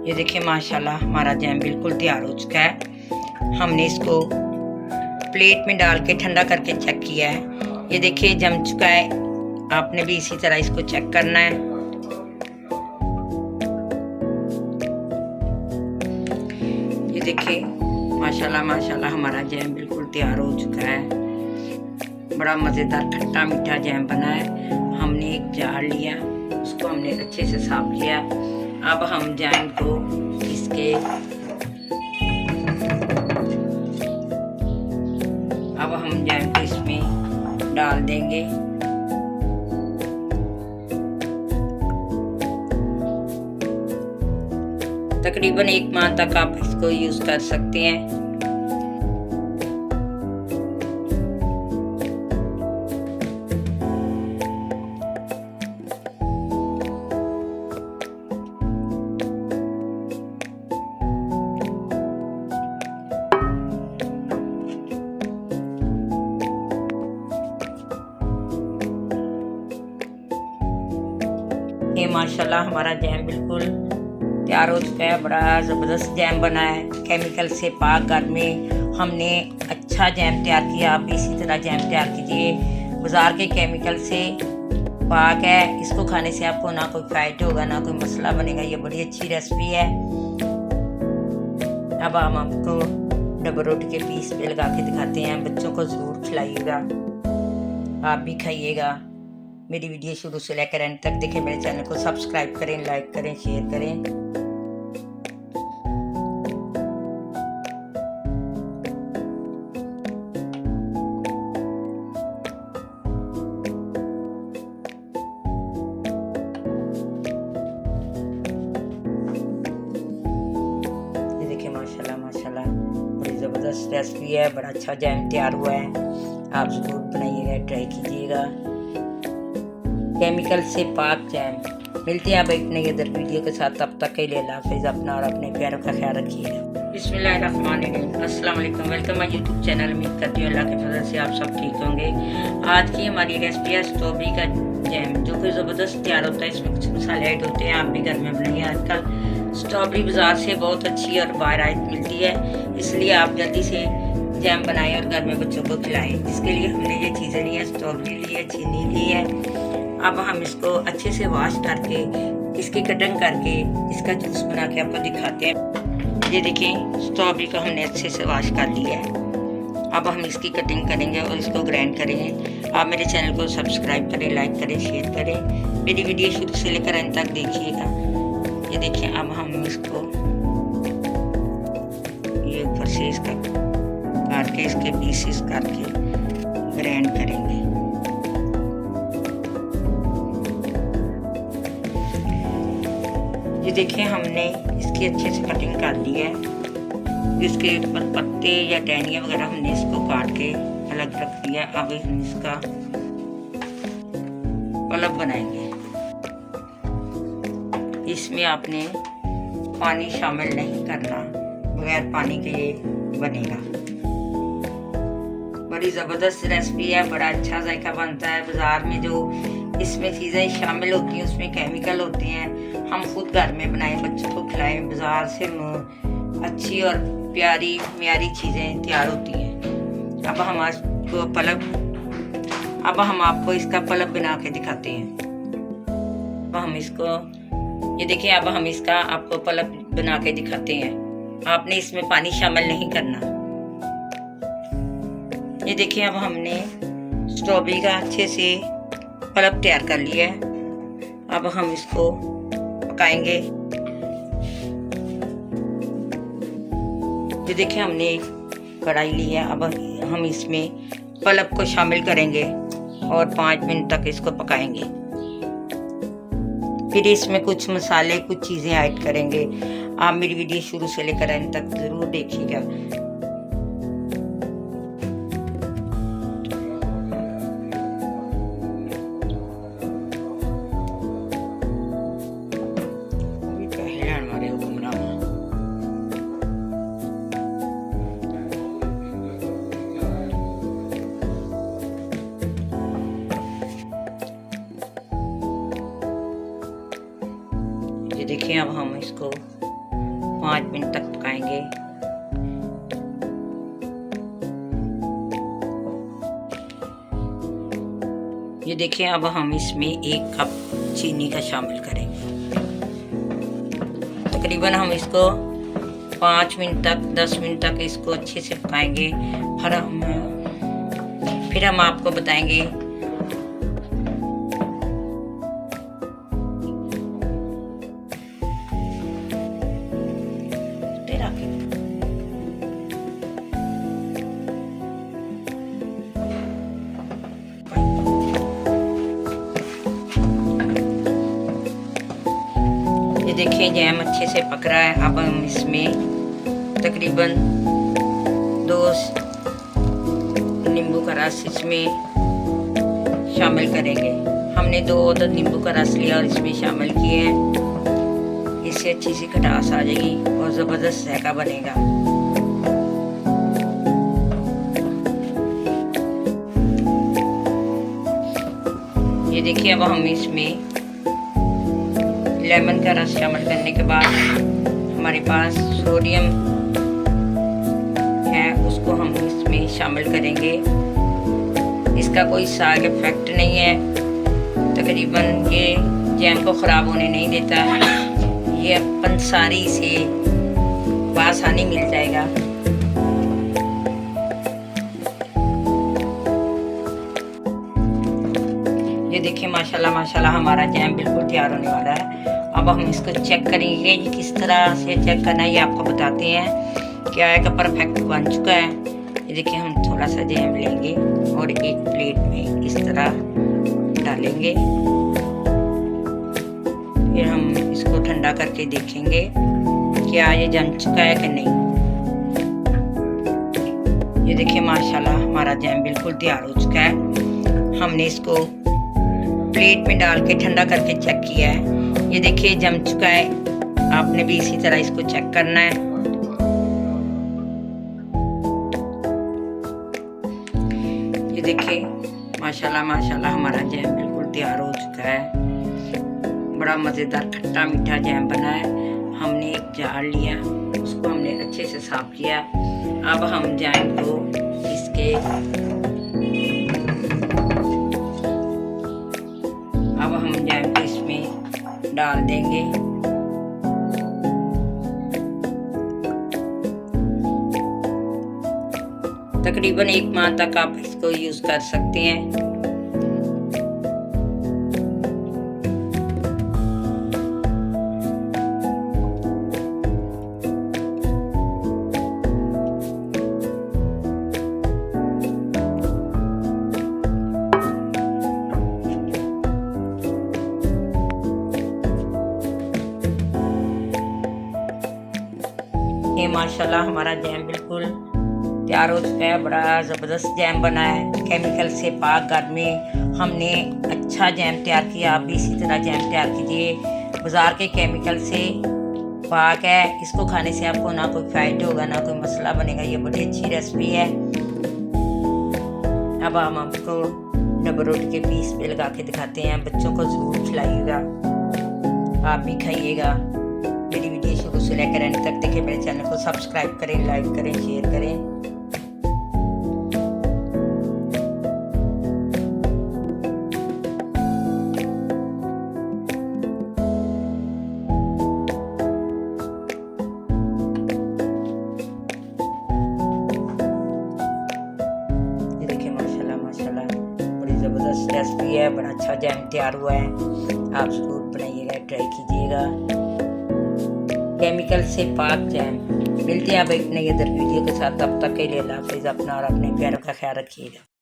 ये देखिए माशाल्लाह हमारा जैम बिल्कुल तैयार हो चुका है। हमने इसको प्लेट में डाल के ठंडा करके चेक किया है। ये देखिए जम चुका है। आपने भी इसी तरह इसको चेक करना है। ये देखिए माशाल्लाह माशाल्लाह हमारा जैम बिल्कुल तैयार हो चुका है। बड़ा मज़ेदार खट्टा मीठा जैम बना है। हमने एक जार लिया, उसको हमने अच्छे से साफ किया। अब हम जैम को इसके इसमें डाल देंगे। तकरीबन 1 माह तक आप इसको यूज कर सकते हैं। ये माशाल्लाह हमारा जैम बिल्कुल तैयार हो चुका है। बड़ा ज़बरदस्त जैम बना है, केमिकल से पाक। घर में हमने अच्छा जैम तैयार किया। आप इसी तरह जैम तैयार कीजिए। बाज़ार के केमिकल से पाक है। इसको खाने से आपको ना कोई फाइट होगा, ना कोई मसला बनेगा। ये बड़ी अच्छी रेसिपी है। अब हम आपको डबल रोटी के पीस पे लगा के दिखाते हैं। बच्चों को ज़रूर खिलाइएगा, आप भी खाइएगा। मेरी वीडियो शुरू से लेकर एंड तक देखें। मेरे चैनल को सब्सक्राइब करें, लाइक करें, शेयर करें। ये देखिए माशाल्लाह माशाल्लाह बड़ी ज़बरदस्त रेसिपी है। बड़ा अच्छा जैम तैयार हुआ है। आप ज़रूर बनाइएगा, ट्राई कीजिएगा। केमिकल से पाक जैम। मिलते हैं अब एक नई अदर वीडियो के साथ। तब तक के लिए अल्लाह हाफ़िज़। अपना और अपने प्यारों का ख्याल रखिएगा। बिस्मिल्लाहिर्रहमानिर्रहीम। अस्सलाम वालेकुम। Welcome my YouTube channel. उम्मीद करती हूँ अल्लाह के फजल से आप सब ठीक होंगे। आज की हमारी रेसिपी है स्ट्रॉबेरी का जैम, जो कि ज़बरदस्त तैयार होता है। इसमें कुछ मसाले ऐड होते हैं। आप भी घर में बनाइए। आजकल स्ट्रॉबेरी बाज़ार से बहुत अच्छी और बाहर मिलती है, इसलिए आप जल्दी से जैम बनाएं और घर में बच्चों को खिलाएं। इसके लिए हमने ये चीज़ें ली है, स्ट्रॉबेरी ली है, चीनी ली है। अब हम इसको अच्छे से वॉश करके, इसकी कटिंग करके, इसका जूस बना के आपको दिखाते हैं। ये देखिए स्ट्रॉबेरी को हमने अच्छे से वॉश कर लिया है। अब हम इसकी कटिंग करेंगे और इसको ग्राइंड करेंगे। आप मेरे चैनल को सब्सक्राइब करें, लाइक करें, शेयर करें। मेरी वीडियो शुरू से लेकर अंत तक देखिएगा। ये देखिए अब हम इसको ये ऊपर से इसका काट के इसके पीसेस करके ग्राइंड करेंगे। ये देखिए हमने इसकी अच्छे से कटिंग कर ली है। इसके ऊपर पत्ते या टहनियाँ वगैरह हमने इसको काट के अलग रख दिया। अब हम इसका पल्प बनाएंगे। इसमें आपने पानी शामिल नहीं करना, बगैर पानी के ये बनेगा। बड़ी ज़बरदस्त रेसिपी है। बड़ा अच्छा जायका बनता है। बाज़ार में जो इसमें चीज़ें शामिल होती हैं उसमें केमिकल होते हैं। हम खुद घर में बनाएं, बच्चों को खिलाएं। बाज़ार से अच्छी और प्यारी म्यारी चीज़ें तैयार होती हैं। अब हम आपको इसका पल्प बना के दिखाते हैं। अब हम इसको ये देखिए अब हम इसका आपको पल्प बना के दिखाते हैं। आपने इसमें पानी शामिल नहीं करना। ये देखिए अब हमने स्ट्रॉबेरी का अच्छे से पल्प तैयार कर लिया है। अब हम इसको पकाएंगे। ये देखिए हमने एक कढ़ाई ली है। अब हम इसमें पल्प को शामिल करेंगे और 5 मिनट तक इसको पकाएंगे। फिर इसमें कुछ मसाले, कुछ चीज़ें ऐड करेंगे। आप मेरी वीडियो शुरू से लेकर अंत तक ज़रूर देखिएगा। ये देखिए अब हम इसको 5 मिनट तक पकाएंगे। ये देखिए, अब हम इसमें 1 कप चीनी का शामिल करेंगे। तकरीबन हम इसको 5 मिनट तक 10 मिनट तक इसको अच्छे से पकाएंगे। फिर हम आपको बताएंगे ये देखिए, जैम अच्छे से पक रहा है। अब हम इसमें तकरीबन 2 नींबू का रस इसमें शामिल करेंगे। हमने 2 अदद नींबू का रस लिया और इसमें शामिल किए हैं। इससे अच्छी सी खटास आ जाएगी और ज़बरदस्त जायका बनेगा। ये देखिए, अब हम इसमें लेमन का रस शामिल करने के बाद हमारे पास सोडियम है, उसको हम इसमें शामिल करेंगे। इसका कोई साइड इफ़ेक्ट नहीं है, तकरीबन ये जैम को ख़राब होने नहीं देता। ये पंसारी से आसानी मिल जाएगा। ये देखिए, माशाल्लाह माशाल्लाह हमारा जैम बिल्कुल तैयार होने वाला है। अब हम इसको चेक करेंगे। ये किस तरह से चेक करना है ये आपको बताते हैं। क्या है कि परफेक्ट बन चुका है। ये देखिए, हम थोड़ा सा जैम लेंगे और एक प्लेट में इस तरह डालेंगे। फिर हम इसको ठंडा करके देखेंगे क्या ये जम चुका है कि नहीं। ये देखिए, माशाल्लाह हमारा जैम बिल्कुल तैयार हो चुका है। हमने इसको प्लेट में डाल के ठंडा करके चेक किया है। ये देखिए, जम चुका है। आपने भी इसी तरह इसको चेक करना है। ये देखिए, माशाल्लाह माशाल्लाह हमारा जैम बिल्कुल तैयार हो चुका है। बड़ा मज़ेदार खट्टा मीठा जैम बना है। हमने एक जार लिया, उसको हमने अच्छे से साफ किया। अब हम जैम को इसके इसमें डाल देंगे। तकरीबन 1 माह तक आप इसको यूज कर सकते हैं। ये माशाल्लाह हमारा जैम बिल्कुल तैयार हो चुका है। बड़ा ज़बरदस्त जैम बना है, केमिकल से पाक। घर में हमने अच्छा जैम तैयार किया। आप भी इसी तरह जैम तैयार कीजिए। बाज़ार के केमिकल से पाक है। इसको खाने से आपको ना कोई फ़ायदा होगा ना कोई मसला बनेगा। ये बड़ी अच्छी रेसिपी है। अब हम आपको डबल रोटी के पीस पे लगा के दिखाते हैं। बच्चों को ज़रूर खिलाइएगा, आप भी खाइएगा। मेरी वीडियो शुरू से लेकर एंड तक देखें। मेरे चैनल को सब्सक्राइब करें, लाइक करें, शेयर करें। ये देखिए, माशाल्लाह माशाल्लाह बड़ी ज़बरदस्त रेसिपी है। बड़ा अच्छा जैम तैयार हुआ है। आप ज़रूर बनाइएगा, ट्राई कीजिएगा। केमिकल से पाक जैम। मिलते हैं अब एक नई अदर वीडियो के साथ। तब तक के लिए अल्लाह हाफ़िज़। अपना और अपने प्यारों का ख्याल रखिएगा।